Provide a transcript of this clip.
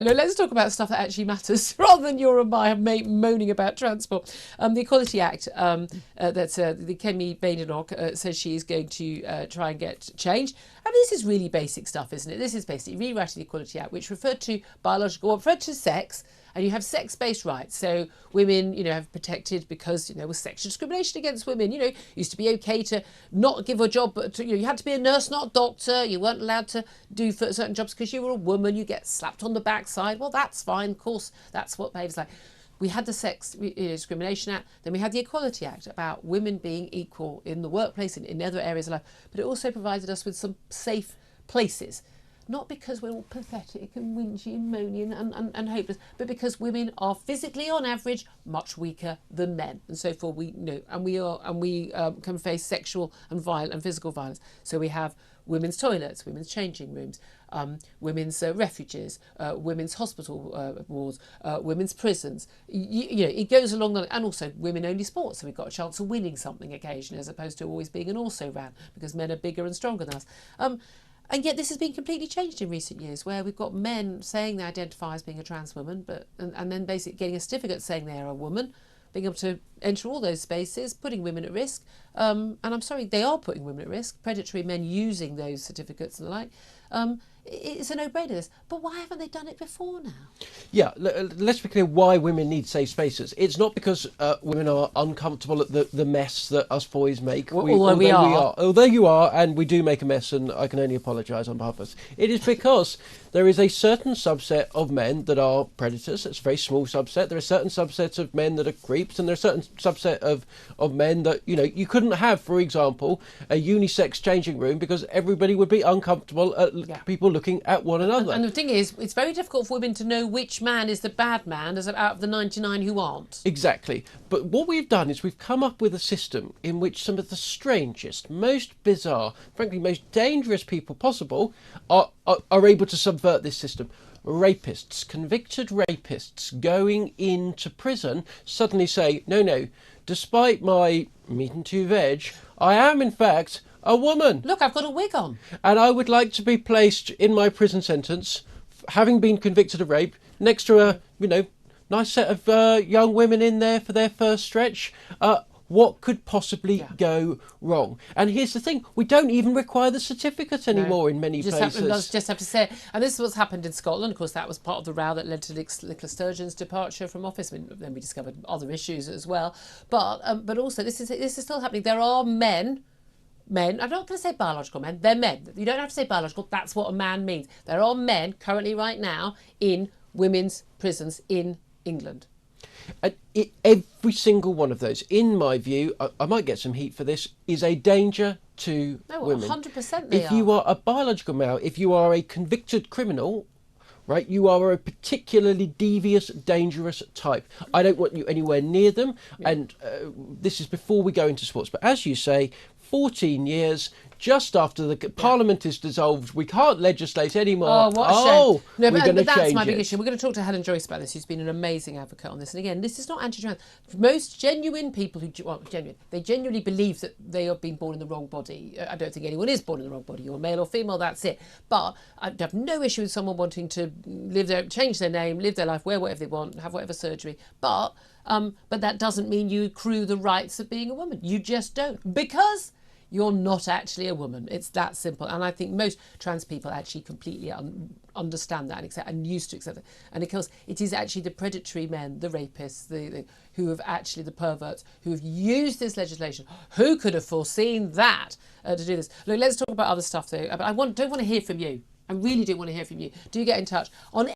No, let's talk about stuff that actually matters rather than your and my moaning about transport. The Equality Act that the Kemi Badenoch says she is going to try and get changed. I mean, this is really basic stuff, isn't it? This is basically rewriting the Equality Act, which referred to referred to sex, and you have sex-based rights. So women, have protected because, was sexual discrimination against women. It used to be okay to not give a job, but you had to be a nurse, not a doctor. You weren't allowed to do certain jobs because you were a woman. You get slapped on the backside. Well, that's fine. Of course, that's what behaves like. We had the Sex Discrimination Act, then we had the Equality Act about women being equal in the workplace and in other areas of life. But it also provided us with some safe places. Not because we're all pathetic and whingy and moaning and hopeless, but because women are physically, on average, much weaker than men, and so forth. We can face sexual and violent and physical violence. So we have women's toilets, women's changing rooms, women's refuges, women's hospital wards, women's prisons. It goes along and also women-only sports. So we've got a chance of winning something occasionally, as opposed to always being an also-ran, because men are bigger and stronger than us. And yet this has been completely changed in recent years, where we've got men saying they identify as being a trans woman, and then basically getting a certificate saying they are a woman, being able to enter all those spaces, putting women at risk. And I'm sorry, they are putting women at risk, predatory men using those certificates and the like. It's a no-brainer, this. But why haven't they done it before now? Yeah, let's be clear why women need safe spaces. It's not because women are uncomfortable at the mess that us boys make. Although we are. Although you are, and we do make a mess, and I can only apologise on behalf of us. It is because there is a certain subset of men that are predators. It's a very small subset. There are certain subsets of men that are creeps, and there are certain subset of men that, you couldn't have, for example, a unisex changing room because everybody would be uncomfortable at people looking at one another. And the thing is, it's very difficult for women to know which man is the bad man out of the 99 who aren't. Exactly. But what we've done is we've come up with a system in which some of the strangest, most bizarre, frankly, most dangerous people possible are able to subvert this system. Rapists, convicted rapists going into prison suddenly say, no, despite my meat and two veg, I am in fact a woman. Look, I've got a wig on. And I would like to be placed in my prison sentence, having been convicted of rape, next to a, nice set of young women in there for their first stretch. What could possibly go wrong? And here's the thing, we don't even require the certificate anymore in many places. Just have to say it. And this is what's happened in Scotland. Of course, that was part of the row that led to Nicola Sturgeon's departure from office. I mean, then we discovered other issues as well. But also, this is still happening. There are men, I'm not going to say biological men, they're men. You don't have to say biological, that's what a man means. There are men currently right now in women's prisons in England. And every single one of those, in my view, I might get some heat for this, is a danger to women. 100% they If you are a biological male, if you are a convicted criminal, right, you are a particularly devious, dangerous type. I don't want you anywhere near them. Yeah. And this is before we go into sports. But as you say, 14 years, just after the Parliament is dissolved, we can't legislate anymore. Oh, what a shame. No, we're going to change that's my big issue. We're going to talk to Helen Joyce about this, who's been an amazing advocate on this. And again, this is not anti-trans. Most genuine people they genuinely believe that they have been born in the wrong body. I don't think anyone is born in the wrong body. You're male or female, that's it. But I have no issue with someone wanting to change their name, live their life, wear whatever they want, have whatever surgery. But that doesn't mean you accrue the rights of being a woman. You just don't. Because you're not actually a woman. It's that simple. And I think most trans people actually completely understand that and used to accept it. And of course, it is actually the predatory men, the rapists, who have actually, the perverts, who have used this legislation. Who could have foreseen that to do this? Look, let's talk about other stuff though. But don't want to hear from you. I really do want to hear from you. Do get in touch on